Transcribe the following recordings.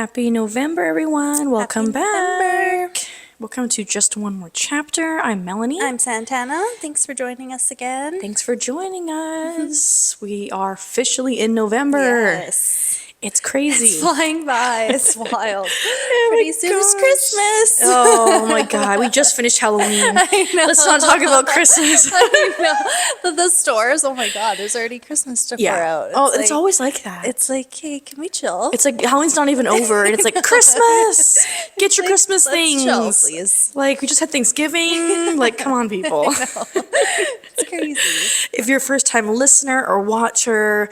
Happy November, everyone. Welcome November. back. Welcome to Just One More Chapter. I'm Melanie. I'm Santana. Thanks for joining us again. Thanks for joining us. We are officially in November. Yes. It's crazy. It's flying by. It's wild. Pretty soon is Christmas. Oh my God. We just finished Halloween. I know. Let's not talk about Christmas. I know. The stores, oh my God, there's already Christmas decor out. It's always like that. It's like, hey, can we chill? It's like Halloween's not even over, and it's like Christmas. Get your Christmas let's things. chill, please. Like we just had Thanksgiving. Like, come on, people. It's crazy. If you're a first-time listener or watcher,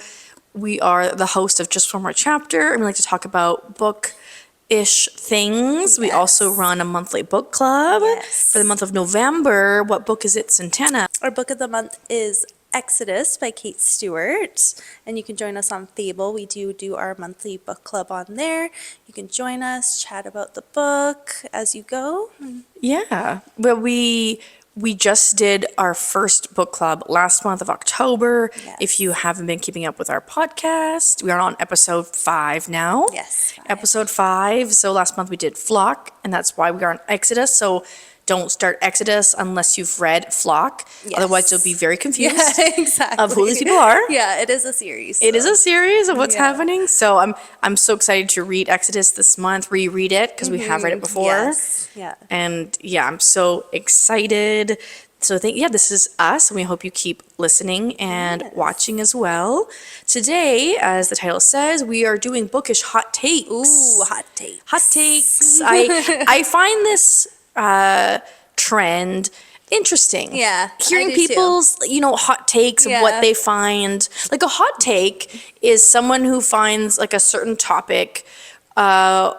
we are the host of Just One More Chapter, and we like to talk about book-ish things. We also run a monthly book club for the month of November. What book is it, Santana? Our book of the month is Exodus by Kate Stewart, and you can join us on Fable. We do our monthly book club on there. You can join us, chat about the book as you go. Yeah, but we just did our first book club last month of October. Yes. If you haven't been keeping up with our podcast, we are on episode 5 now. Yes. 5. Episode 5. So last month we did Flock, and that's why we are on Exodus. So don't start Exodus unless you've read Flock. Yes. Otherwise, you'll be very confused Exactly. of who these people are. Yeah, it is a series. It is a series of what's happening. So I'm so excited to read Exodus this month, reread it, because we have read it before. Yes. Yeah. And yeah, I'm so excited. So this is us, and we hope you keep listening and watching as well. Today, as the title says, we are doing Bookish Hot Takes. Ooh, hot takes. Hot takes. I find this trend interesting. Yeah, Hearing I do people's, hot takes of what they find. Like a hot take is someone who finds like a certain topic, so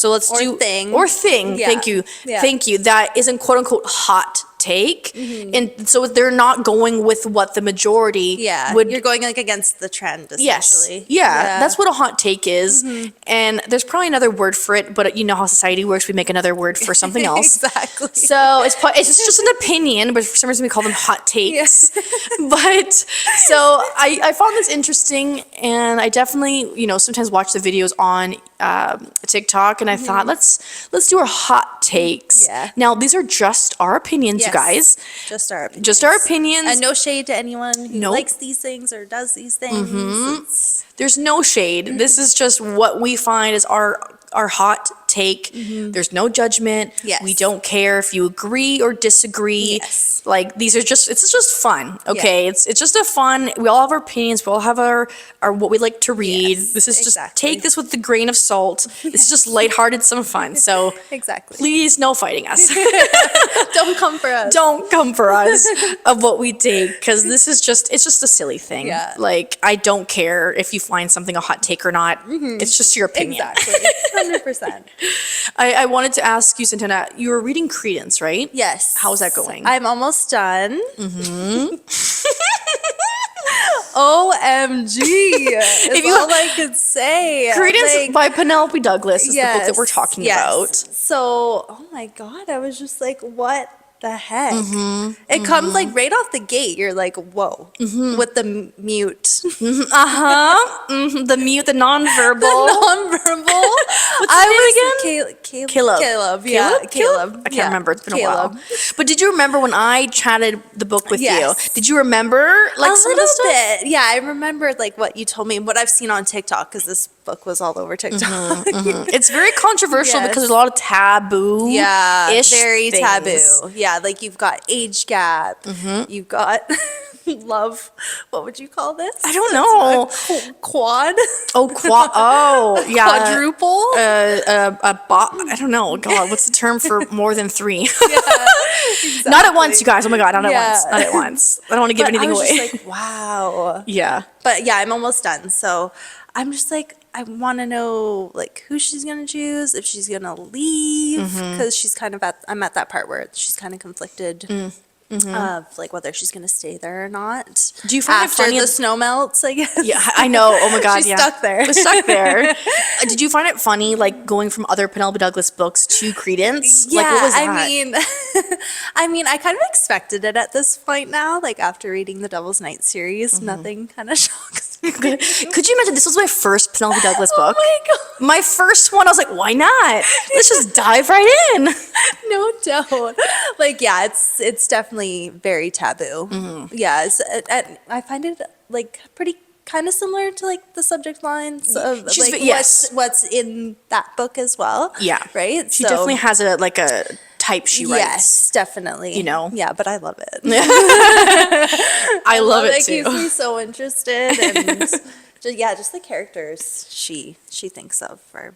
let's do thing. Or thing. Yeah. Thank you. Yeah. Thank you. That isn't quote unquote hot take. And so they're not going with what the majority would. You're going like against the trend, Yes. essentially. Yeah, that's what a hot take is. And there's probably another word for it, but you know how society works. We make another word for something else. Exactly. So it's just an opinion, but for some reason we call them hot takes. But so I found this interesting, and I definitely, sometimes watch the videos on TikTok, and I thought, let's do our hot takes. Yeah. Now, these are just our opinions, you guys. Just our opinions. Just our opinions. And no shade to anyone who likes these things or does these things. There's no shade. This is just what we find is our hot take. There's no judgment. Yes. We don't care if you agree or disagree. Yes. Like it's just fun. Okay. It's just a fun. We all have our opinions. We all have our what we like to read. Yes, this is just exactly. take this with a grain of salt. It's just lighthearted, some fun. So Exactly. please no fighting us. Don't come for us. Don't come for us of what we take, because this is just a silly thing. Yeah. Like, I don't care if you find something a hot take or not. It's just your opinion. Exactly. 100%. I wanted to ask you, Santana, you were reading Credence, right? Yes. How's that going? I'm almost done. OMG. Is all I could say. Credence by Penelope Douglas is the book that we're talking yes. about. So, oh my God, I was just like, what the heck? It comes like right off the gate. You're like, whoa, with the mute. The mute, the nonverbal. Nonverbal. What's his name again? Caleb. Yeah, Caleb. I can't remember. It's been a while. But did you remember when I chatted the book with you? Did you remember like some of the stuff? Bit. Yeah, I remembered like what you told me and what I've seen on TikTok, because this book was all over TikTok. It's very controversial because there's a lot of taboo. Yeah, very things. taboo. Yeah, like you've got age gap. You've got love. What would you call this? I don't know. Quad. Oh, quad. Oh, yeah. Quadruple. I don't know. God, what's the term for more than 3? Exactly. Not at once, you guys. Oh my God, not at once. Not at once. I don't want to give anything away. I was just like, wow. Yeah. But yeah, I'm almost done. So I'm just like, I want to know like who she's gonna choose, if she's gonna leave, because she's kind of I'm at that part where she's kind of conflicted of like whether she's gonna stay there or not. Do you find after it funny the snow melts? I guess. Yeah, I know. Oh my God, she's stuck there. She's stuck there. Did you find it funny, like going from other Penelope Douglas books to Credence? Yeah, like, what was that? I mean, I kind of expected it at this point now. Like after reading the Devil's Night series, nothing kind of shocks Could you imagine, this was my first Penelope Douglas book. Oh my God. My first one, I was like, why not? Let's just dive right in. No doubt. Like, yeah, it's definitely very taboo. Yeah, I find it like pretty kind of similar to like the subject lines of She's like yes. what's in that book as well. Yeah. Right? She definitely has a type she writes. Yes, definitely. You know? Yeah, but I love it. I love it too. It keeps me so interested and just the characters she thinks of are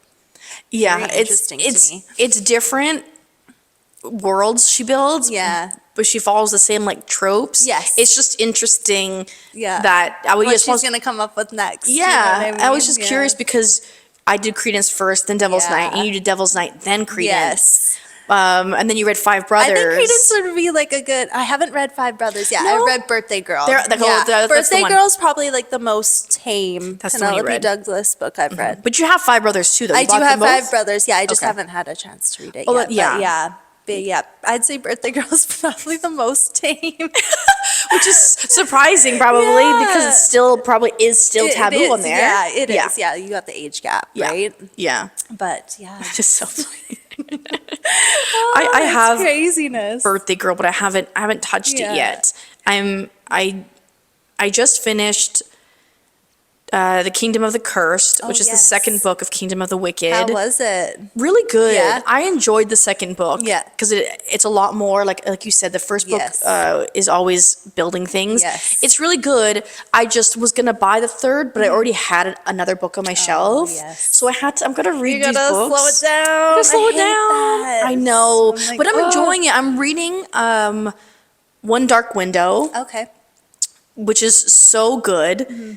very interesting to me. It's different worlds she builds. Yeah. But she follows the same like tropes. Yes. It's just interesting Yeah. that I would What just she's gonna come up with next. Yeah. You know what I was just Yeah. curious because I did Credence first, then Devil's Yeah. Night, and you did Devil's Night, then Credence. Yes. And then you read Five Brothers. I think Credence would be like a good. I haven't read Five Brothers yet. No? I read Birthday Girl. That's the Birthday one. Girl's probably like the most tame That's the one you Penelope read. Douglas book I've read. But you have Five Brothers too, though. You I do bought have them both? Five Brothers. Yeah, I just Okay. haven't had a chance to read it Oh, yet. yeah. But yeah. But yeah, I'd say Birthday Girl's probably the most tame. Which is surprising, probably, because it still probably is still taboo It is, on there. Yeah, it is. Yeah, you got the age gap, Yeah. right? Yeah. But yeah. Just so funny. Oh, I it's have craziness. Birthday Girl, but I haven't touched Yeah. it yet. I just finished The Kingdom of the Cursed, which is the yes. second book of Kingdom of the Wicked. How was it? Really good. Yeah. I enjoyed the second book. Yeah. Because it's a lot more like you said, the first book Yes. is always building things. Yes. It's really good. I just was gonna buy the third, but I already had another book on my shelf. yes. So I'm gonna read You these gotta books. slow it down. Gotta slow I it hate down. that. I know. I'm like, But I'm ugh. enjoying it. I'm reading One Dark Window, Okay. which is so good. Mm-hmm.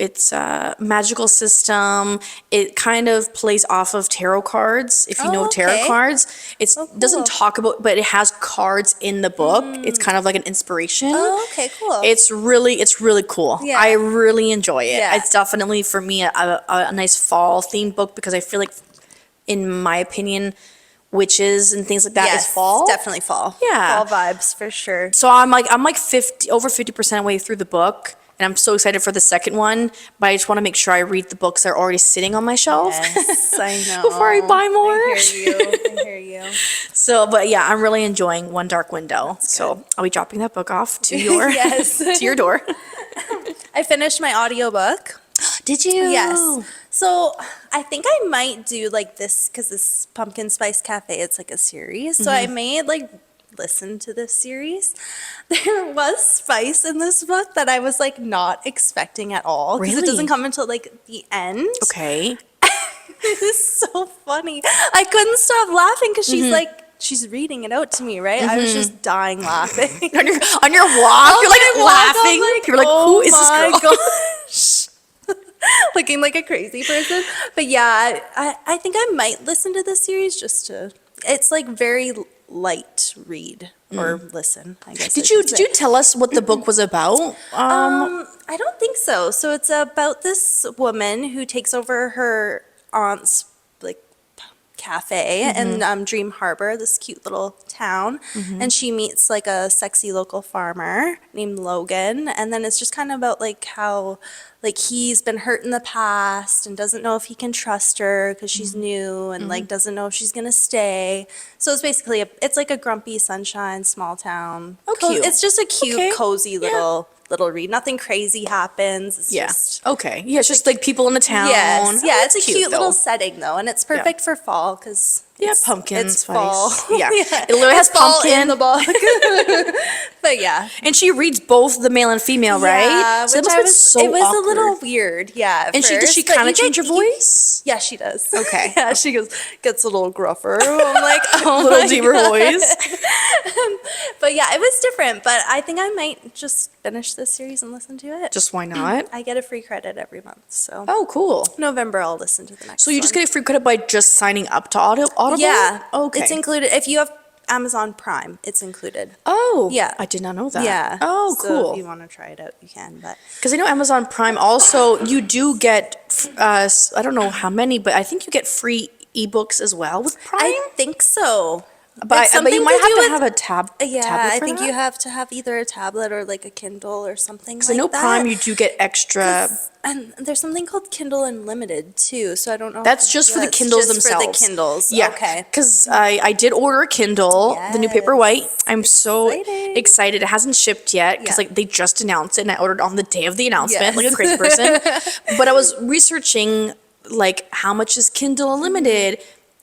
It's a magical system. It kind of plays off of tarot cards. If you know tarot okay. cards, it cool. doesn't talk about, but it has cards in the book. It's kind of like an inspiration. Oh, okay, cool. It's really cool. Yeah. I really enjoy it. Yeah. It's definitely for me a nice fall themed book because I feel like, in my opinion, witches and things like that is fall. Definitely fall. Yeah. Fall vibes for sure. So I'm like over 50% way through the book, and I'm so excited for the second one. But I just want to make sure I read the books that are already sitting on my shelf. Yes, I know. Before I buy more. I hear you. So, but yeah, I'm really enjoying One Dark Window. So I'll be dropping that book off to your Yes. to your door. I finished my audiobook. Did you? Yes. So I think I might do like this because this Pumpkin Spice Cafe, it's like a series. So I may like listen to this series. There was spice in this book that I was like not expecting at all because it Really? doesn't come until like the end. Okay. It is so funny. I couldn't stop laughing because she's reading it out to me, right? I was just dying laughing. on your walk, you're like laughing. You're like, who is this girl? Oh my gosh. Looking like a crazy person. But yeah, I think I might listen to this series just to, it's like very light read or listen, I guess. Did you tell us what the book was about? I don't think so. So it's about this woman who takes over her aunt's like cafe in Dream Harbor, this cute little town, and she meets like a sexy local farmer named Logan, and then it's just kind of about like how like he's been hurt in the past and doesn't know if he can trust her because she's new and like doesn't know if she's gonna stay. So it's basically it's like a grumpy sunshine small town. Oh, cute. It's just a cute, Okay. cozy little read. Nothing crazy happens. It's just Okay. Yeah, it's just like people in the town. yes, yeah. Oh, It's a cute though. little setting though, and it's perfect for fall because Pumpkin it's spice. fall. Yeah. It literally has It's fall pumpkin. in the book. But yeah. And she reads both the male and female, right? Yeah, So which that must I have been was, so it was awkward. a little weird, yeah. And does she but kind you of change her get- voice? Yeah, she does. Okay. Yeah, she gets a little gruffer. I'm like, oh, Little my deeper God. voice. But yeah, it was different. But I think I might just finish this series and listen to it. Just why not? I get a free credit every month, so Oh, cool. November I'll listen to the next. So you just one. get a free credit by just signing up to Audible? Yeah. Okay. It's included. If you have Amazon Prime, it's included. Oh. Yeah. I did not know that. Yeah. Oh, So cool. if you want to try it out, you can. But Because I know Amazon Prime also, you do get, I don't know how many, but I think you get free ebooks as well with Prime. I think so. But something you to might do with- have a tablet I for think that? you have to have either a tablet or like a Kindle or something like I know that. Prime, you do get extra. And there's something called Kindle Unlimited too, so I don't know. That's just for the Kindles themselves. For the Kindles, Yeah, okay. because I did order a Kindle, the new Paperwhite. I'm so Exciting. excited. It hasn't shipped yet because Yeah. like they just announced it, and I ordered on the day of the announcement, Yes. like a crazy person. But I was researching like how much is Kindle Unlimited,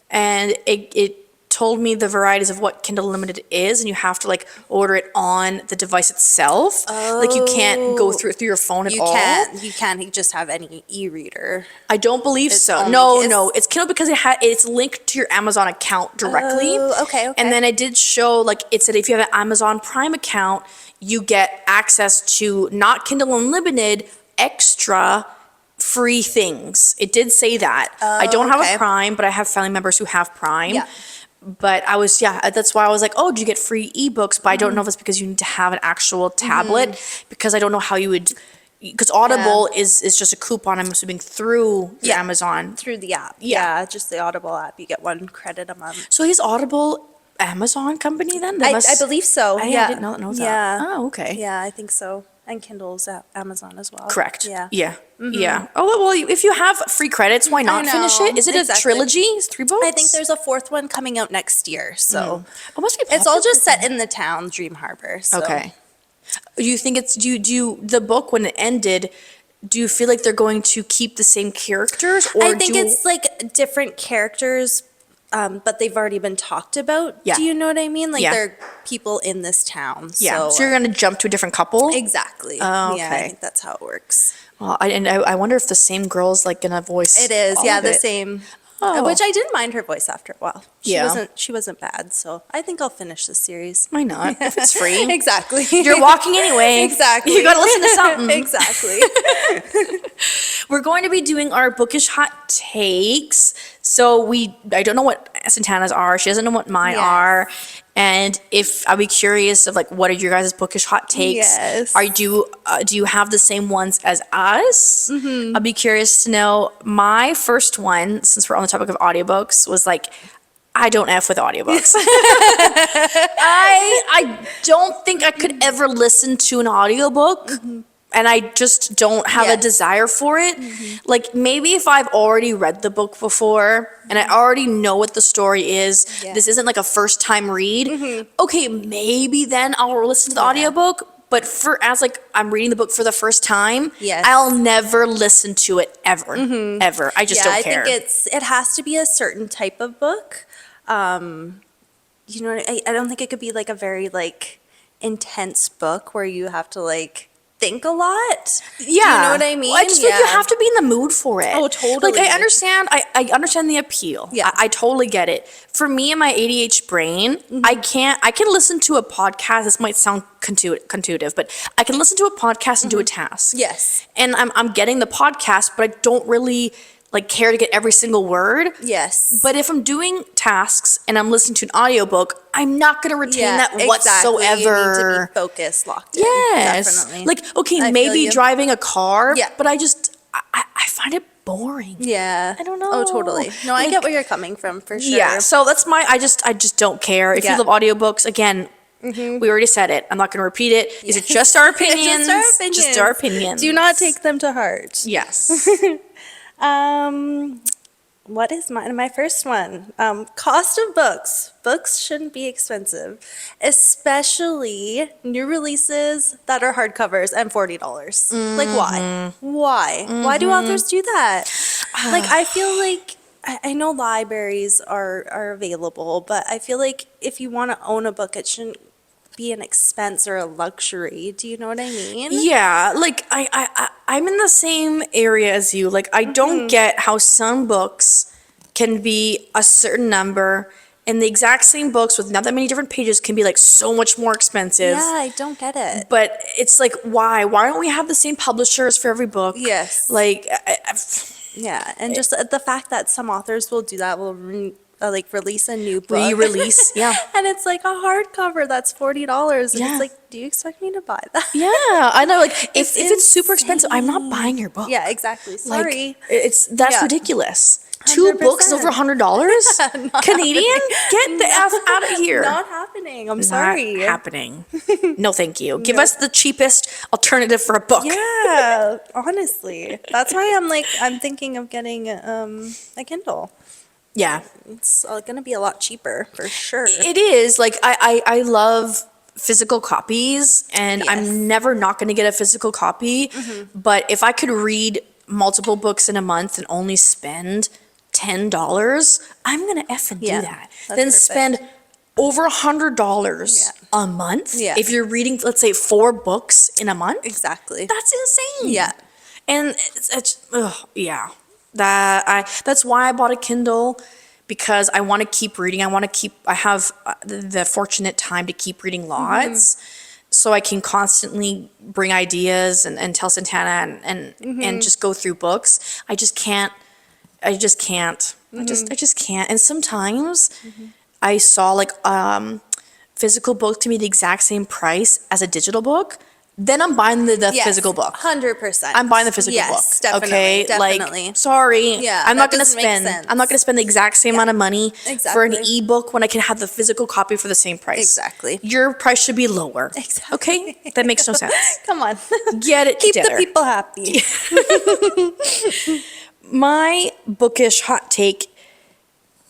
and it told me the varieties of what Kindle Unlimited is, and you have to like order it on the device itself. Like you can't go through your phone at all. You can't just have any e-reader. I don't believe so. only- No, it's- no, it's Kindle because it's linked to your Amazon account directly. Oh, okay. And then it did show, like, it said if you have an Amazon Prime account, you get access to not Kindle Unlimited, extra free things. It did say that. I don't have okay. a Prime, but I have family members who have Prime. Yeah. But that's why I was like, oh, do you get free ebooks? But I don't know if it's because you need to have an actual tablet, because I don't know how you would, because Audible is just a coupon, I'm assuming, through your Amazon. Through the app. Yeah. Yeah, just the Audible app. You get 1 credit a month. So is Audible Amazon company then? I believe so. I yeah. didn't know that. Yeah. Oh, okay. Yeah, I think so. And Kindle's at Amazon as well. Correct. Yeah. Yeah. Yeah. Oh, well, if you have free credits, why not finish know. it? Is it a Exactly. trilogy? Is 3 books? I think there's a 4th one coming out next year. So It must be it's all popular. just set in the town, Dream Harbor. So. Okay. Do you think the book, when it ended, do you feel like they're going to keep the same characters? Or I think it's like different characters, but they've already been talked about. Yeah. Do you know what I mean? Like Yeah. they're people in this town. yeah. So you're going to jump to a different couple? Exactly. Oh, Yeah, I okay. think that's how it works. Well, I wonder if the same girl's like going to voice It is, all yeah, of the it. same. Oh. Which I didn't mind her voice after a while. Yeah. She wasn't bad, so I think I'll finish the series. Why not? If it's free. Exactly. You're walking anyway. Exactly. You got to listen to something. Exactly. We're going to be doing our bookish hot takes. So I don't know what Santana's are. She doesn't know what mine Yes. are. And I'll be curious of like, what are your guys' bookish hot takes? Yes. Do you have the same ones as us? Mm-hmm. I'll be curious to know. My first one, since we're on the topic of audiobooks, was like, I don't F with audiobooks. I don't think I could ever listen to an audiobook. And I just don't have a Yes. desire for it. Like maybe if I've already read the book before and I already know what the story is, Yeah. this isn't like a first time read. Okay, maybe then I'll listen to the audiobook. But as like I'm reading the book for the first time, Yes. I'll never listen to it ever, ever. I just don't care. I think it has to be a certain type of book. You know, I don't think it could be like a very like intense book where you have to like think a lot. Yeah. Do you know what I mean? Well, I just feel like you have to be in the mood for it. Oh, totally. Like I understand the appeal. Yeah. I totally get it. For me and my ADHD brain, I can listen to a podcast. This might sound contuitive, but I can listen to a podcast and do a task. Yes. And I'm getting the podcast, but I don't really like care to get every single word. Yes. But if I'm doing tasks and I'm listening to an audiobook, I'm not going to retain that exactly. whatsoever. You need to be focused, locked in. Yes. Definitely. Like, okay, I feel maybe you. driving a car, Yeah. but I find it boring. Yeah. I don't know. Oh, totally. No, I Like- get where you're coming from for sure. Yeah, so that's I just don't care. If Yeah. you love audiobooks, again, we already said it. I'm not going to repeat it. These are Yes. just our opinions. Just our opinions. Just our opinions. Do not take them to heart. Yes. What is my first one? Cost of books. Books shouldn't be expensive, especially new releases that are hardcovers and $40. Like why? Why? Why do authors do that? Like I feel like I know libraries are available, but I feel like if you want to own a book, it shouldn't be an expense or a luxury. Do you know what I mean? Yeah, like I'm in the same area as you. Like I don't get how some books can be a certain number and the exact same books with not that many different pages can be like so much more expensive. Yeah, I don't get it. But it's like why? Why don't we have the same publishers for every book? Yes. Like Yeah, and just the fact that some authors will do that, will release a new book. re-release. Yeah. And it's like a hardcover that's $40. And Yeah. it's like, do you expect me to buy that? Yeah, I know. Like if It's it's super expensive, I'm not insane. buying your book. Yeah, exactly. Like, Sorry. that's Yeah. ridiculous. 2 books is over 100%. $100? Canadian? Get the F out of here. Not happening. I'm Not sorry. happening. No, thank you. Give us the cheapest alternative for a book. Yeah, honestly. That's why I'm thinking of getting a Kindle. Yeah. It's going to be a lot cheaper for sure. It is. Like, I love physical copies, and Yes. I'm never not going to get a physical copy. But if I could read multiple books in a month and only spend $10, I'm going to effing do Yeah, that. that's Then perfect. spend over $100 Yeah. a month. Yeah. If you're reading, let's say, 4 books in a month. Exactly. That's insane. Yeah. And yeah. That's why I bought a Kindle, because I want to keep reading. I have the fortunate time to keep reading lots, so I can constantly bring ideas and tell Santana and just go through books. I just can't. I just can't. I just can't. And sometimes I saw like physical book to be the exact same price as a digital book. Then I'm buying the Yes, physical book. 100%. I'm buying the physical Yes, book. definitely, Okay, definitely. like sorry, Yeah, I'm not that gonna doesn't make spend. sense. I'm not gonna spend the exact same amount of money for an Exactly. ebook when I can have the physical copy for the same price. Exactly. Your price should be lower. Exactly. Okay, that makes no sense. Come on. Get it Keep together. the people happy. My bookish hot take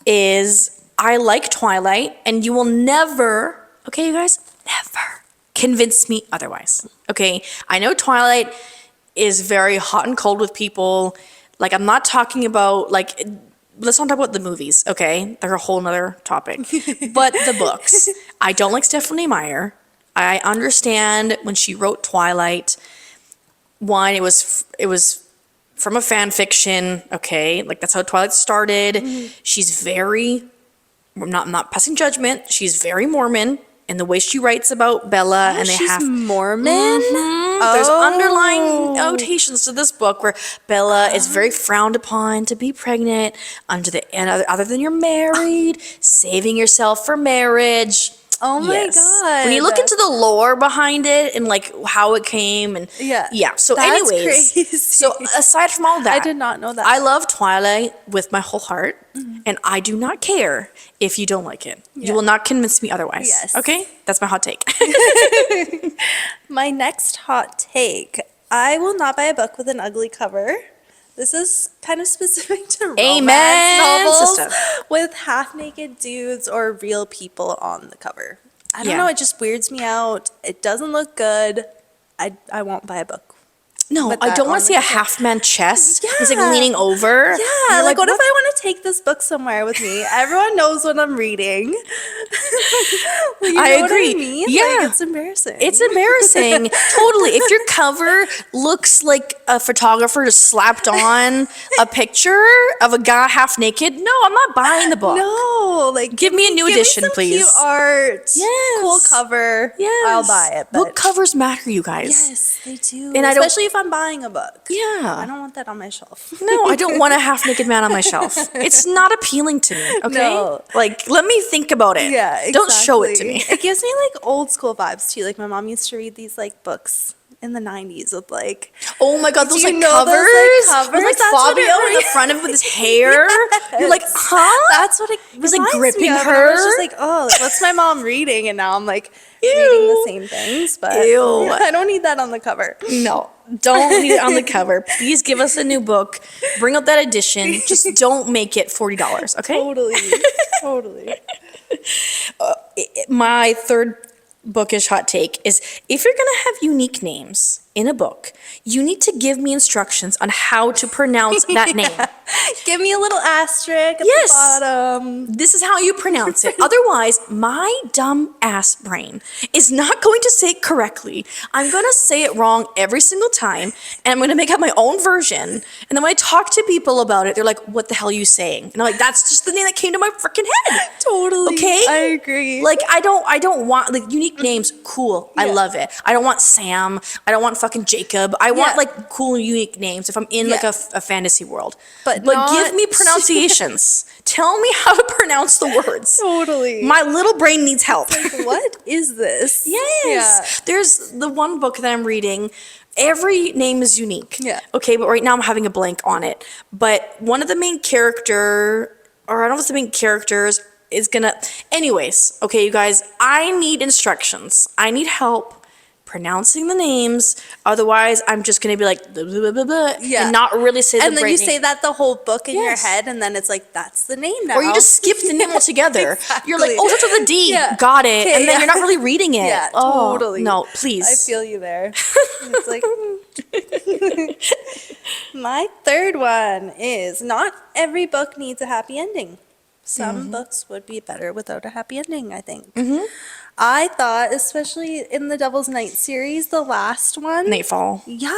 is I like Twilight, and you will never, okay, you guys, never convince me otherwise. Okay, I know Twilight is very hot and cold with people. Like, I'm not talking about, like, let's not talk about the movies, okay? They're a whole nother topic. But the books. I don't like Stephanie Meyer. I understand when she wrote Twilight, one, it was from a fan fiction, okay? Like, that's how Twilight started. She's very, I'm not passing judgment. She's very Mormon in the way she writes about Bella, and they She's have Mormon? there's underlying notations to this book where Bella is very frowned upon to be pregnant other than you're married, saving yourself for marriage. Oh my Yes. God. When you look into the lore behind it and like how it came and Yeah. So That's anyways, crazy. so aside from all that, I did not know that. I love Twilight with my whole heart, and I do not care if you don't like it. Yeah. You will not convince me otherwise. Yes. Okay? That's my hot take. My next hot take. I will not buy a book with an ugly cover. This is kind of specific to romance Amen, novels sister. with half-naked dudes or real people on the cover. I don't Yeah. know, it just weirds me out. It doesn't look good. I won't buy a book. No, With I that don't want on to see the a half-man chest. He's like Yeah. leaning over. Yeah, You're like what if I want to take this book somewhere with me? Everyone knows what I'm reading. You know I what agree. mean? Yeah. Like, it's embarrassing. It's embarrassing. Totally. If your cover looks like a photographer just slapped on a picture of a guy half naked, no, I'm not buying the book. No, like Give me a new edition, some please. Cute art, Yes. cool cover. Yes. I'll buy it. But Book covers matter, you guys. yes, they do. And I don't- especially if I'm buying a book. I Yeah. don't want that on my shelf. No, I don't want a half naked man on my shelf. It's not appealing to me, okay? No. Like, let me think about it. Yeah, exactly. Don't show it to me. It gives me like old school vibes too. Like my mom used to read these like books in the 90s with like Oh my god, those Do you like know covers, those, like, with like covers? That's what it Fabio in the re- front of it with his hair. You're like, huh? That's what it was, like, reminds me gripping of. And her. I was just like, oh, like, what's my mom reading? And now I'm like reading the same things, but Ew. I don't need that on the cover. No, don't need it on the cover. Please give us a new book. Bring out that edition. Just don't make it $40, okay? Totally. My third bookish hot take is if you're gonna have unique names in a book, you need to give me instructions on how to pronounce that name. Give me a little asterisk at Yes. the bottom. This is how you pronounce it. Otherwise, my dumb ass brain is not going to say it correctly. I'm going to say it wrong every single time, and I'm going to make up my own version. And then when I talk to people about it, they're like, what the hell are you saying? And I'm like, that's just the name that came to my freaking head. Totally. Okay? I agree. Like, I don't want, like, unique names, cool. I Yeah. love it. I don't want Sam. I don't want fucking Jacob. I want, Yeah. like, cool, unique names if I'm in, like, Yeah. a fantasy world. But give not- me pronunciations. Tell me how to pronounce the words. Totally. My little brain needs help. What is this? Yes. There's the one book that I'm reading. every name is unique. Yeah. Okay, but right now I'm having a blank on it. But one of the main character, or I don't know if it's the main characters, is gonna. Anyways, okay, you guys, I need instructions. I need help pronouncing the names. Otherwise, I'm just gonna be like blah, blah, blah, blah, Yeah. and not really say the And then right you name. say that the whole book in your Yes. head, and then it's like, that's the name now. Or you just skip the name altogether. Exactly. You're like, oh, that's with a D. Yeah. Got it. Okay, And then yeah. you're not really reading it. Yeah, Oh, totally. no, please. I feel you there. It's like, my third one is not every book needs a happy ending. Some books would be better without a happy ending, I think. I thought, especially in the Devil's Night series, the last one. Nightfall. Yeah,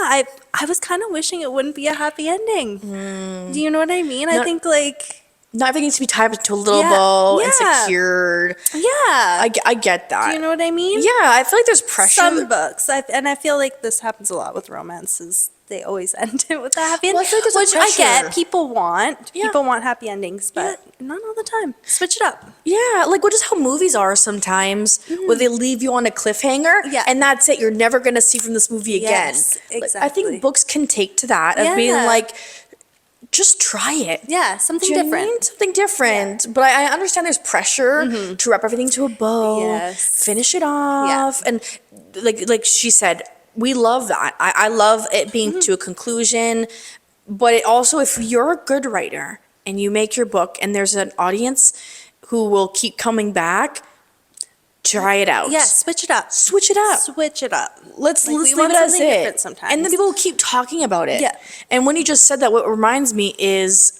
I was kind of wishing it wouldn't be a happy ending. Do you know what I mean? I No- think like, Not everything needs to be tied into a little Yeah, bow and yeah. secured. yeah. I get that. Do you know what I mean? Yeah, I feel like there's pressure. Some books, and I feel like this happens a lot with romances. They always end it with a happy Well, I ending, feel like there's a which I get. pressure. People want Yeah. people want happy endings, but not all the time. Switch it up. Yeah, like what just how movies are sometimes, where they leave you on a cliffhanger, Yeah. and that's it. You're never gonna see from this movie again. Yes, Like, I exactly. think books can take to that of being Yeah. like, just try it. Yeah, something Do you know what I different. mean? Something different. But I understand there's pressure to wrap everything to a bow, Yes. finish it off, and like she said, we love that. I love it being to a conclusion. But it also, if you're a good writer and you make your book and there's an audience who will keep coming back, try it out. Yeah, switch it up. Switch it up. Switch it up. Let's Like, we leave want it as something it. different sometimes. And then people will keep talking about it. Yeah. And when you just said that, what reminds me is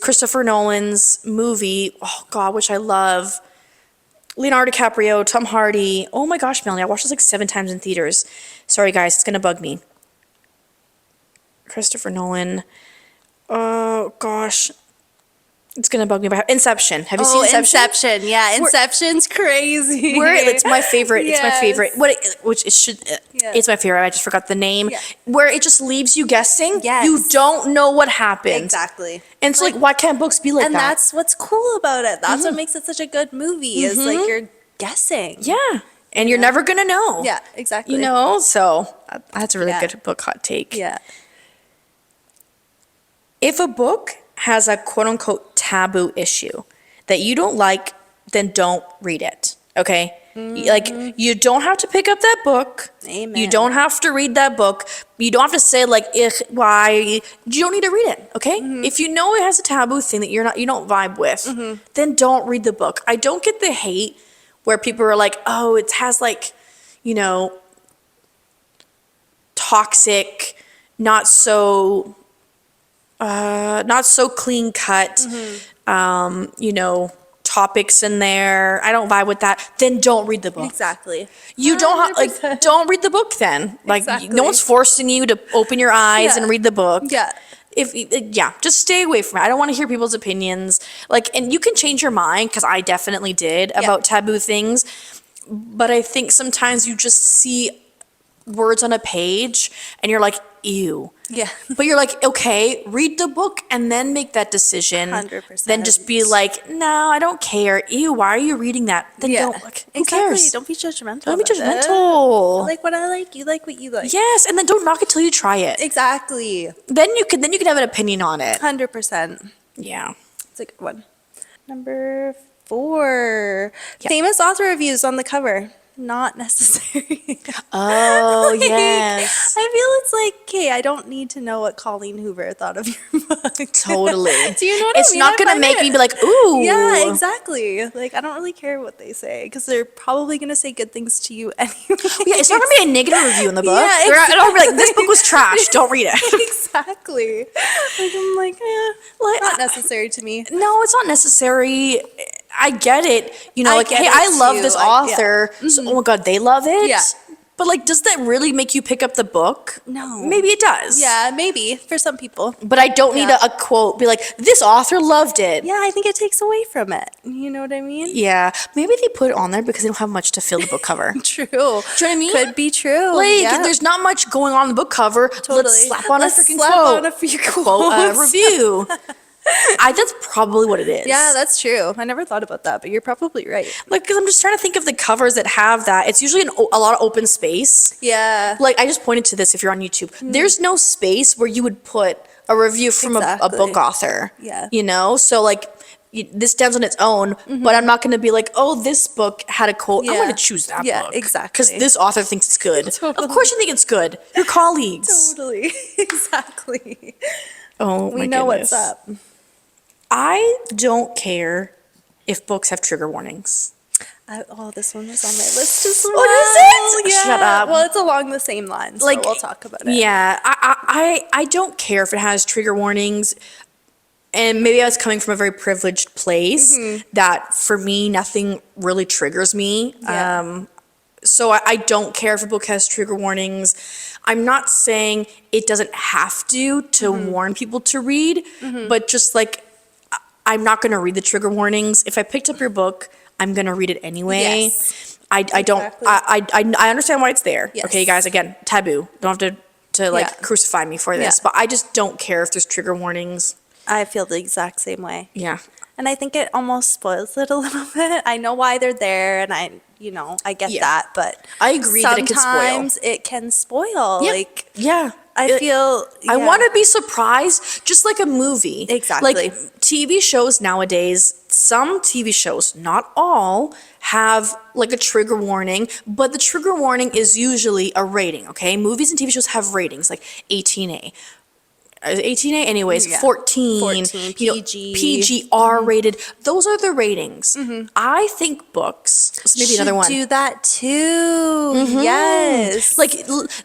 Christopher Nolan's movie, oh God, which I love. Leonardo DiCaprio, Tom Hardy. Oh my gosh, Melanie, I watched this like 7 times in theaters. Sorry guys, it's gonna bug me. Christopher Nolan. Oh gosh. It's gonna bug me. But Inception. Have you seen Inception? Yeah, Inception's crazy. Where it's my favorite. It's my Yes. favorite. Which it should. Yeah. It's my favorite. I just forgot the name. Yeah. Where it just leaves you guessing. Yes. You don't know what happened. Exactly. And it's like, why can't books be like And that? that's what's cool about it. That's what makes it such a good movie. Is like you're guessing. Yeah. And you're never gonna know. Yeah, exactly. You know. So that's a really Yeah. good book hot take. Yeah. If a book has a quote unquote taboo issue that you don't like, then don't read it. Okay? Like, you don't have to pick up that book. Amen. You don't have to read that book. You don't have to say like, why. You don't need to read it. Okay? If you know it has a taboo thing that you don't vibe with, then don't read the book. I don't get the hate where people are like, oh, it has like, toxic, not so clean cut, topics in there. I don't vibe with that. Then don't read the book. Exactly. You don't have 100%. don't read the book then. Like Exactly. no one's forcing you to open your eyes Yeah. and read the book. Yeah. Just stay away from it. I don't want to hear people's opinions. Like, and you can change your mind because I definitely did about taboo things. But I think sometimes you just see words on a page and you're like, ew. Yeah. But you're like, okay, read the book and then make that decision. 100%. Then just be like, no, I don't care. Ew, why are you reading that? Then don't. Like, who cares? Don't be judgmental. Don't be about it. judgmental. I like what I like. You like what you like. Yes, and then don't knock it till you try it. Exactly. Then you can have an opinion on it. 100%. Yeah. It's a good one. Number 4. Famous author reviews on the cover. Not necessary. Oh, Like, yes. I feel it's like, okay, I don't need to know what Colleen Hoover thought of your book. Totally. Do you know what It's I mean? not I going to find make it- me be like, ooh. Yeah, exactly. Like, I don't really care what they say because they're probably going to say good things to you anyway. Yeah, it's not going to be a negative review in the book. Yeah, It'll be like, this book was trash. Don't read it. Exactly. Like, I'm like, Like, not necessary to me. No, it's not necessary. I get it. I Like, get hey, it I love too. this Like, yeah. author. So, oh my God, they love it? Yeah. But like, does that really make you pick up the book? No. Maybe it does. Yeah, maybe for some people. But I don't need Yeah. a quote, be like, this author loved it. Yeah, I think it takes away from it. You know what I mean? Yeah. Maybe they put it on there because they don't have much to fill the book cover. True. Do you know what I mean? Could be true. Like, yeah. there's not much going on in the book cover. Totally. Let's slap on Let's a freaking slap quote. on a few quote, quotes. review. That's probably what it is. Yeah, that's true. I never thought about that, but you're probably right. Like, because I'm just trying to think of the covers that have that. It's usually a lot of open space. Yeah. Like, I just pointed to this if you're on YouTube. There's no space where you would put a review from a book author. Yeah. You know? So, like, this stands on its own, but I'm not going to be like, oh, this book had a quote. I'm going to choose that book. Yeah, exactly. Because this author thinks it's good. Totally. Of course you think it's good. Your colleagues. Totally. Exactly. Oh, my We know goodness. what's up. I don't care if books have trigger warnings. This one was on my list as well. What is it? Yeah. Shut up. Well, it's along the same lines, Like, so we'll talk about it. Yeah, I don't care if it has trigger warnings. And maybe I was coming from a very privileged place that for me, nothing really triggers me. Yeah. So I don't care if a book has trigger warnings. I'm not saying it doesn't have to warn people to read, but just like, I'm not going to read the trigger warnings. If I picked up your book, I'm going to read it anyway. Yes. I don't, Exactly. I understand why it's there. Yes. Okay, guys, again, taboo. Don't have to like Yeah. crucify me for this, Yeah. but I just don't care if there's trigger warnings. I feel the exact same way. Yeah. And I think it almost spoils it a little bit. I know why they're there, and I get Yeah. that, but I agree that it can spoil. sometimes it can spoil. Yeah. Like, Yeah. I feel. I yeah. want to be surprised, just like a movie. Exactly. Like TV shows nowadays, some TV shows, not all, have like a trigger warning, but the trigger warning is usually a rating, okay? Movies and TV shows have ratings like 18A. 18A anyways, Yeah. 14, 14, PG. PG, R-rated. Those are the ratings. I think books, so maybe another Should one. do that too. Yes. Like,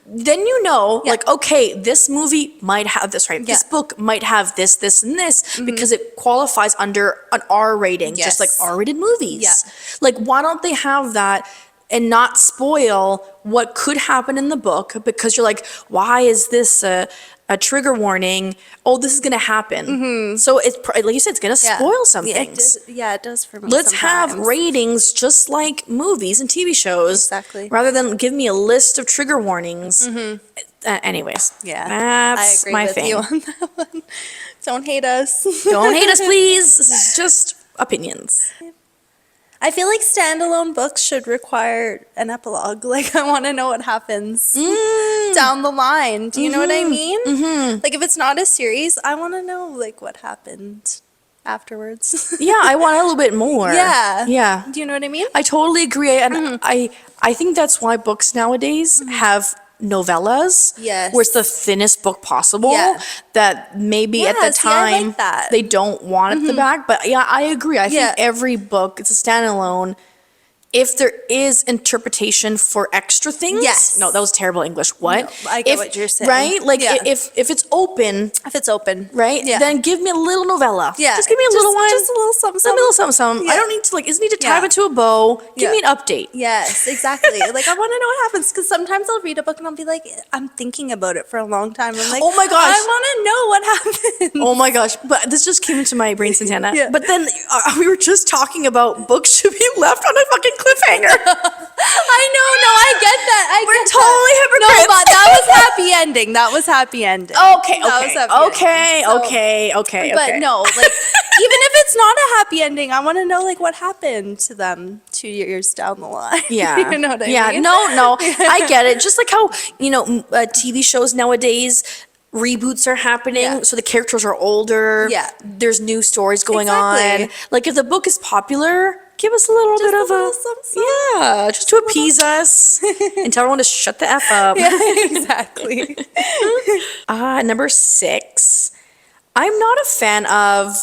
then you know, Yeah. like, okay, this movie might have this, right? This Yeah. book might have this, this, and this because it qualifies under an R rating, just like Yes. R-rated movies. Yeah. Like, why don't they have that and not spoil what could happen in the book? Because you're like, why is this a trigger warning? Oh, this is going to happen. So it's, like you said, it's going to Yeah. spoil some Yeah, things. it does for me. Let's have sometimes. ratings just like movies and TV shows. Exactly. Rather than give me a list of trigger warnings. Anyways. Yeah, That's I agree my with thing. you on that one. Don't hate us. Don't hate us, please. This is just opinions. I feel like standalone books should require an epilogue. Like, I want to know what happens down the line. Do you know what I mean? Like, if it's not a series, I want to know, like, what happened afterwards. Yeah, I want a little bit more. Yeah. Yeah. Do you know what I mean? I totally agree. And I think that's why books nowadays have novellas. Yes. Where it's the thinnest book possible. Yeah. That maybe at Yeah, the see, I like time that. they don't want at the back. But yeah, I agree. I Yeah. think every book, it's a standalone. If there is interpretation for extra things. Yes. No, that was terrible English. What? No, I get what you're saying. Right? Like Yeah. if it's open, If it's open. right? Yeah. Then give me a little novella. Yeah. Just give me a little one. Just a little something. Just a little something, something. I Yeah. don't need to it doesn't need to tie Yeah. it to a bow. Give Yeah. me an update. Yes, exactly. Like, I want to know what happens, because sometimes I'll read a book and I'll be like, I'm thinking about it for a long time. I'm like, Oh my gosh. I want to know what happened. Oh my gosh. But this just came into my brain, Santana. Yeah. But then we were just talking about books should be left on a fucking cliffhanger. I know, no, I get that. We're get totally that. hypocrites. No, but that was happy ending. That was happy ending. Okay, That was happy ending. So- okay. But no, like, even if it's not a happy ending, I want to know, like, what happened to them 2 years down the line. Yeah. You know what I yeah. mean? No, I get it. Just like how, TV shows nowadays, reboots are happening, Yeah. so the characters are older. Yeah. There's new stories going Exactly. on. Like if the book is popular, give us a little Just bit a of little something. yeah, just to appease us and tell everyone to shut the F up. Yeah, exactly. Number 6. I'm not a fan of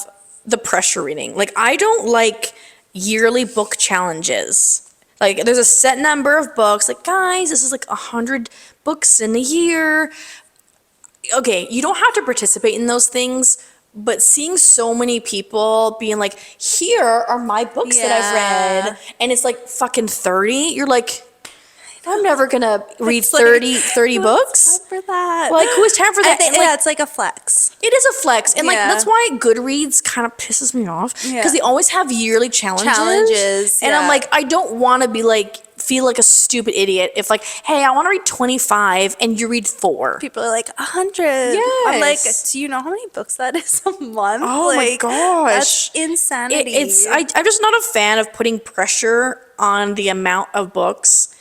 the pressure reading. Like, I don't like yearly book challenges. Like, there's a set number of books. Like, guys, this is like 100 books in a year. Okay, you don't have to participate in those things, but seeing so many people being like, here are my books that I've Yeah. read, and it's like fucking 30, you're like, I'm never gonna read It's like, 30 who has books. time for that? Like, who has time for I that? think, And, like, yeah, it's like a flex. it is a flex, and like Yeah. that's why Goodreads kind of pisses me off because Yeah. they always have yearly challenges. Challenges, and I'm yeah. like, I don't want to be like feel like a stupid idiot if like, hey, I want to read 25 and you read 4. People are like 100. I'm like, Yes. do you know how many books that is a month? Oh my like, gosh. that's insanity. I'm just not a fan of putting pressure on the amount of books.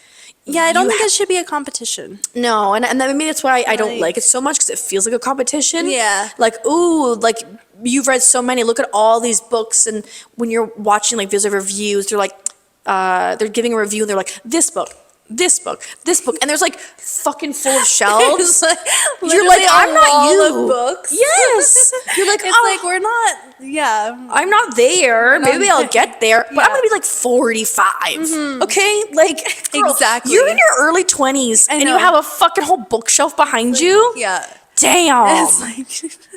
Yeah, I don't think it should be a competition. No, and maybe that's why I don't Like- like it so much because it feels like a competition. Yeah. Like, ooh, like you've read so many. Look at all these books, and when you're watching like visual reviews, they're like, they're giving a review, and they're like, this book, this book, this book, and there's like fucking full of shelves. You're like, literally a I'm not wall you. of books. Yes. You're like, It's oh, like we're not. Yeah. I'm not there. not Maybe I'll there. get there, but I'm gonna be like 45. Okay, like girl, Exactly. You're in your early 20s, and you know. have a fucking whole bookshelf behind you. Yeah. Damn. It's like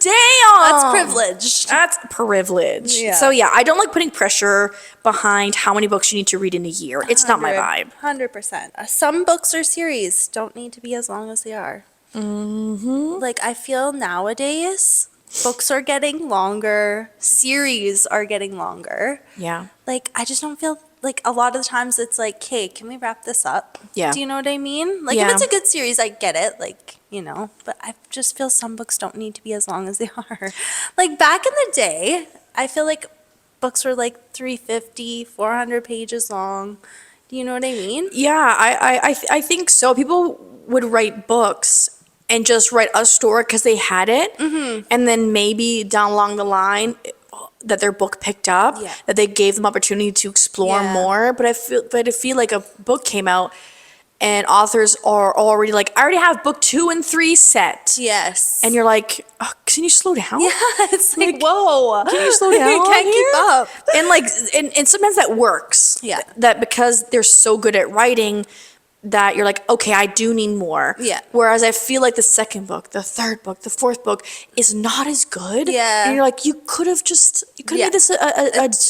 Damn. that's privileged. That's privilege. Yeah. So yeah, I don't like putting pressure behind how many books you need to read in a year. It's not my vibe. 100%. Some books or series don't need to be as long as they are. Like, I feel nowadays, books are getting longer, series are getting longer. Yeah. Like, I just don't feel like a lot of the times it's like, hey, can we wrap this up? Yeah. Do you know what I mean? Like, Yeah. if it's a good series, I get it. Like, you know, but I just feel some books don't need to be as long as they are. Like, back in the day, I feel like books were like 350, 400 pages long. Do you know what I mean? Yeah, I think so. People would write books and just write a story because they had it, and then maybe down along the line that their book picked up, Yeah. that they gave them opportunity to explore Yeah. more. But I feel like a book came out, and authors are already like, I already have book 2 and 3 set, Yes. and you're like, oh, can you slow down? yeah, it's like, whoa. Can you slow down? I can't keep here? up. And like, and sometimes that works. Yeah. That because they're so good at writing, that you're like, okay, I do need more. Yeah. Whereas I feel like the second book, the third book, the fourth book is not as good. Yeah. And you're like, you could have Yeah. made this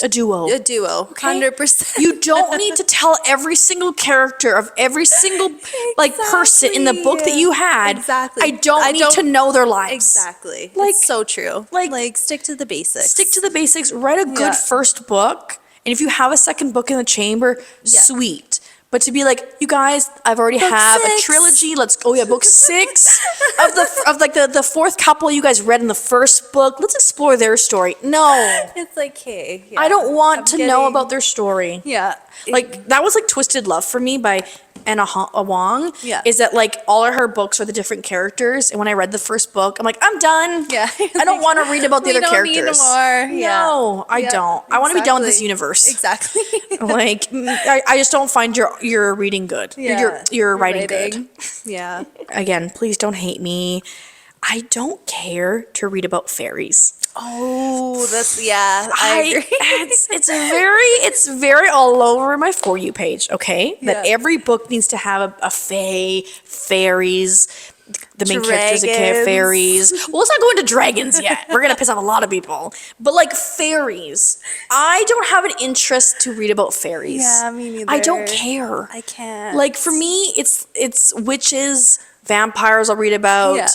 a duo. A duo, 100%. You don't need to tell every single character of every single like person in the book that you had. Exactly. I don't need to know their lives. Exactly. Like- It's so true. like- Stick to the basics. Stick to the basics. Write a good Yeah. first book, and if you have a second book in the chamber, sweet. But to be like, you guys, I've already have 6. a trilogy. Let's go. Yeah, book 6 of the fourth couple you guys read in the first book. Let's explore their story. No, It's like, hey. I don't want I'm to know getting- about their story. Yeah. Like that was like Twisted Love for me by Anna Wong. Yeah. Is that like all of her books are the different characters, and when I read the first book, I'm like, I'm done. Yeah. I don't want to read about the We other don't need characters. more. Yeah. No, I Yeah, don't. I want to be done with this exactly. universe. Exactly. Like I just don't find your reading good. Your writing good. Yeah. Again, please don't hate me. I don't care to read about fairies. Oh, I agree. It's very all over my For You page, okay? That Yeah. every book needs to have a fairies, the main characters that care fairies. Well, let's not go into dragons yet. We're gonna piss off a lot of people. But like fairies, I don't have an interest to read about fairies. Yeah, me neither. I don't care. I can't. Like for me, it's witches, vampires. I'll read about. Yeah.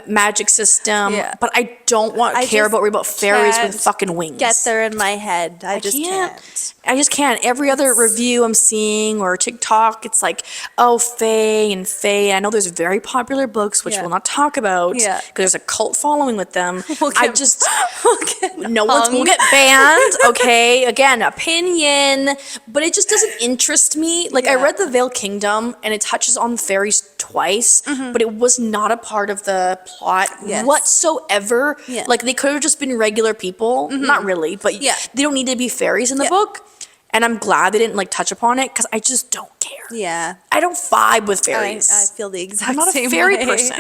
Magic system, Yeah. but I don't want to I care just about read about fairies with can't fucking wings. get there in my head. I just can't. I just can't. Every other review I'm seeing or TikTok, it's like, oh, Fae and Fae. I know there's very popular books, which Yeah. we'll not talk about, because Yeah. there's a cult following with them. We'll I get- just, we'll we'll get banned. Okay, again, opinion, but it just doesn't interest me. Like I Yeah. read The Veiled Kingdom, and it touches on fairies twice, but it was not a part of the plot Yes. whatsoever. Yeah. Like they could have just been regular people, not really, but Yeah. they don't need to be fairies in the book. And I'm glad they didn't like touch upon it because I just don't care. Yeah. I don't vibe with fairies. I feel the exact I'm not a same fairy way. person.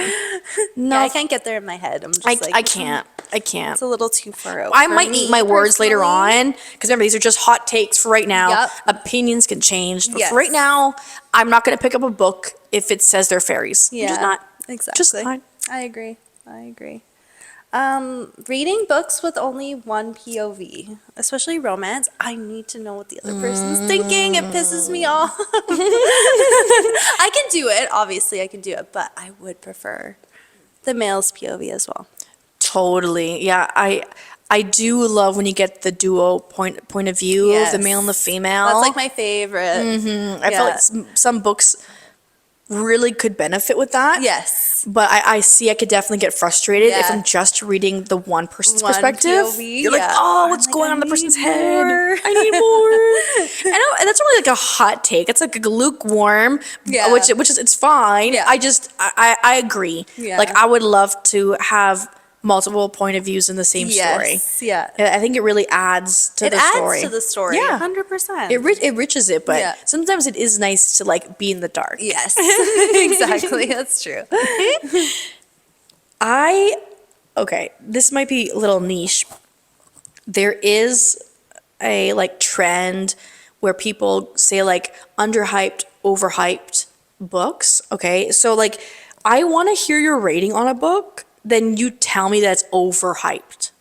No, Yeah, I can't get there in my head. I'm just I like, can't. I can't. It's a little too far out. I for might me, eat my words later personally. on because remember these are just hot takes for right now. Yep. Opinions can change, but Yes. for right now, I'm not going to pick up a book if it says they're fairies. I'm Yeah, just not. exactly. Just not. I agree. Reading books with only one POV, especially romance, I need to know what the other person's thinking. It pisses me off. I can do it, obviously I can do it, but I would prefer the male's POV as well. Totally. Yeah, I do love when you get the duo point of view of the male and the female. That's like my favorite. I feel like some books really could benefit with that. Yes. But I see I could definitely get frustrated if Yeah. I'm just reading the one person's One perspective. POV, You're like, yeah. oh, I'm what's like, going I on in the need person's more. head? I need more. And that's not really like a hot take. It's like a lukewarm, Yeah. which is it's fine. Yeah. I agree. Yeah. Like I would love to have multiple point of views in the same story. Yes. Yeah. I think it really adds to the story. It adds to the story. Yeah. 100%. It enriches it, but Yeah. sometimes it is nice to like be in the dark. Yes. Exactly. That's true. Okay, this might be a little niche. There is a like trend where people say like underhyped, overhyped books. Okay, so like I want to hear your rating on a book, then you tell me that's overhyped.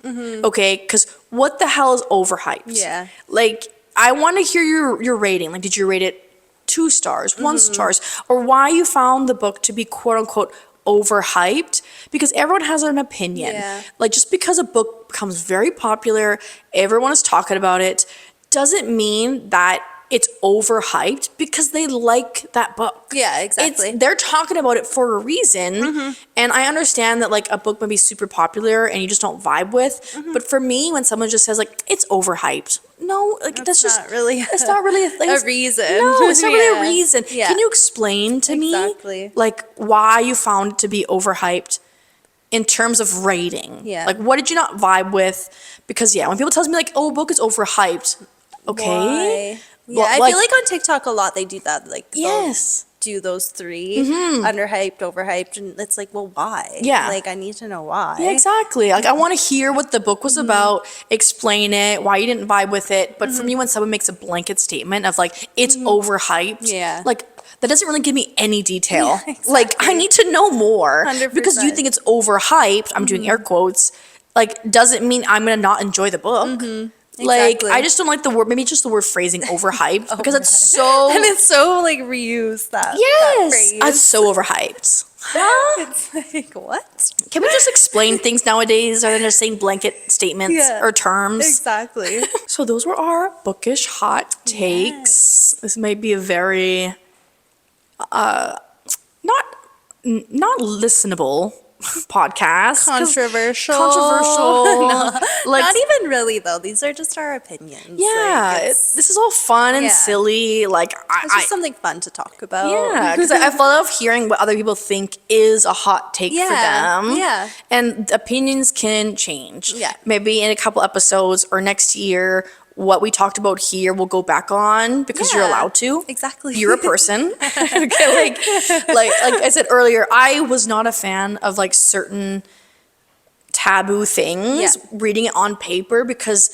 Okay, because what the hell is overhyped? Yeah. Like I want to hear your rating. Like, did you rate it 2 stars, 1 stars, or why you found the book to be quote unquote overhyped? Because everyone has an opinion. Yeah. Like just because a book becomes very popular, everyone is talking about it, doesn't mean that it's overhyped because they like that book. Yeah, exactly. They're talking about it for a reason. And I understand that like a book might be super popular and you just don't vibe with. But for me, when someone just says like it's overhyped, no, like that's just not really it's not really like, a reason. No, it's not really a Yeah. reason. Yeah. Can you explain to Exactly. me like why you found it to be overhyped in terms of rating? Yeah. Like what did you not vibe with? Because when people tell me like, oh, a book is overhyped, okay. Why? Yeah, I feel like on TikTok a lot they do that. Like they'll Yes. do those 3 underhyped, overhyped, and it's like, well, why? Yeah. Like I need to know why. Yeah, exactly. Like I want to hear what the book was about, explain it, why you didn't vibe with it. But for me, when someone makes a blanket statement of like it's overhyped, Yeah. like that doesn't really give me any detail. Yeah, Like I need to know more 100%. because you think it's overhyped. I'm doing air quotes. Like doesn't mean I'm gonna not enjoy the book. Like Exactly. I just don't like the word. Maybe just the word phrasing overhyped because it's so. And it's so like reused that. Yes, that it's phrase. so overhyped. Huh? It's like what? Can we just explain things nowadays rather than just saying blanket statements Yeah. or terms? Exactly. So those were our bookish hot takes. This might be a very not listenable podcast. 'cause Controversial. Controversial. Like Not even really though. These are just our opinions. yeah, Like, it's this is all fun and Yeah. silly. Like just something fun to talk about. yeah, because I love hearing what other people think is a hot take for Yeah, them. yeah. And opinions can change. Yeah. Maybe in a couple episodes or next year, what we talked about here we'll go back on because you're Yeah, allowed to. exactly. You're a person. Okay, like I said earlier, I was not a fan of like certain taboo things, Yeah. reading it on paper because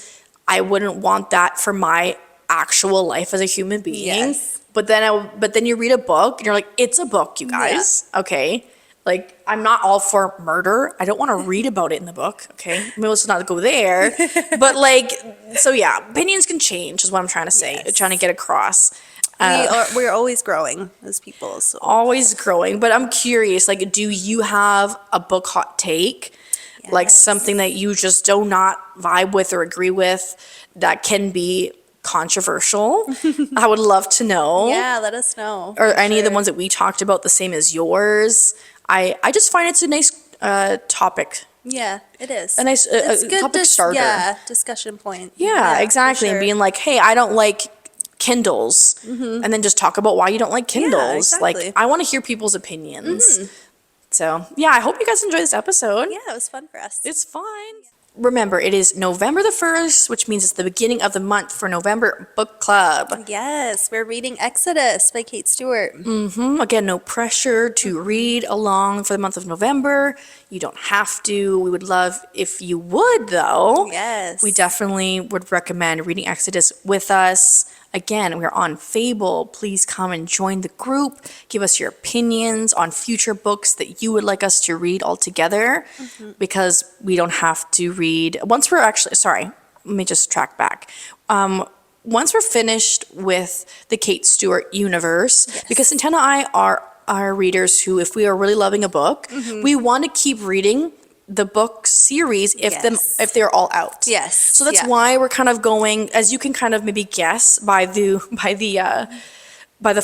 I wouldn't want that for my actual life as a human being. Yes. But then you read a book and you're like, it's a book, you guys. Okay. Like I'm not all for murder. I don't want to read about it in the book. Okay. Maybe let's not go there. But like, so yeah, opinions can change is what I'm trying to say. Yes. Trying to get across. We're always growing as people. So Always growing. But I'm curious, like, do you have a book hot take? Like Yes. something that you just do not vibe with or agree with that can be controversial? I would love to know. yeah, let us know. Or for any of the sure. ones that we talked about the same as yours. I just find it's a nice topic. Yeah, it is. A nice It's a good topic starter. Yeah, discussion point. Yeah, for exactly. And sure. being like, hey, I don't like Kindles. And then just talk about why you don't like Kindles. exactly. Like, I want to hear people's opinions. So, yeah, I hope you guys enjoy this episode. Yeah, it was fun for us. It's fine. Remember, it is November the 1st, which means it's the beginning of the month for November Book Club. Yes, we're reading Exodus by Kate Stewart. Again, no pressure to read along for the month of November. You don't have to. We would love if you would, though. Yes. We definitely would recommend reading Exodus with us. Again, we're on Fable. Please come and join the group. Give us your opinions on future books that you would like us to read all together because we don't have to read. Once we're actually, sorry, let me just track back. Once we're finished with the Kate Stewart universe, because Santana and I are readers who, if we are really loving a book, we want to keep reading the book series Yes. if they're all out. Yes. So that's why we're kind of going, as you can kind of maybe guess by the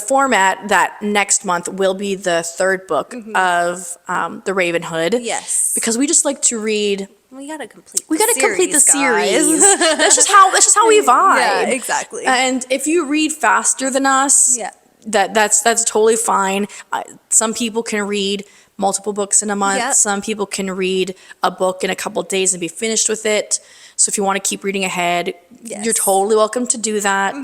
format, that next month will be the third book of The Raven Hood. Yes. Because we just like to read. We gotta complete. We gotta complete the series. Guys. That's just how we vibe. Yeah, exactly. And if you read faster than us, Yeah. that's totally fine. Some people can read multiple books in a month. Yep. Some people can read a book in a couple days and be finished with it. So if you want to keep reading ahead, Yes. you're totally welcome to do that.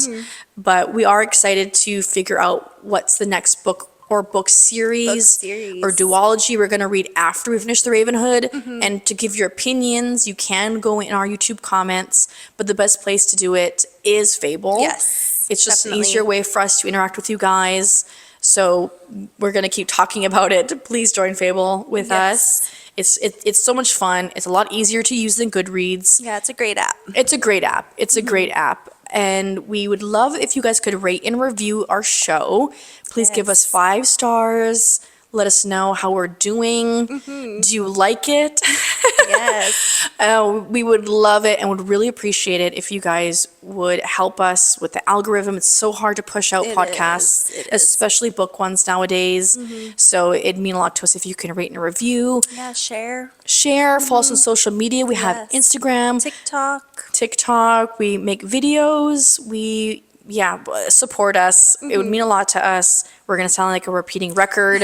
But we are excited to figure out what's the next book or book series, or duology we're going to read after we finish The Raven Hood. And to give your opinions, you can go in our YouTube comments, but the best place to do it is Fable. Yes, It's just definitely. an easier way for us to interact with you guys. So we're going to keep talking about it. Please join Fable with us. It's so much fun. It's a lot easier to use than Goodreads. Yeah, it's a great app. It's a great app. It's a great app. And we would love if you guys could rate and review our show. Please give us 5 stars. Let us know how we're doing. Do you like it? Yes. We would love it and would really appreciate it if you guys would help us with the algorithm. It's so hard to push out podcasts, It is. especially book ones nowadays. So it'd mean a lot to us if you can rate and review. Yeah, share. Follow us on social media. We have Yes. Instagram, TikTok. We make videos. Support us. It would mean a lot to us. We're going to sound like a repeating record,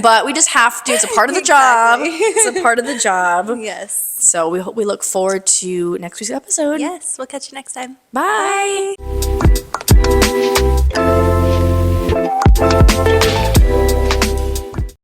but we just have to. It's a part of the job. It's a part of the job. Yes. So we look forward to next week's episode. Yes, we'll catch you next time. Bye.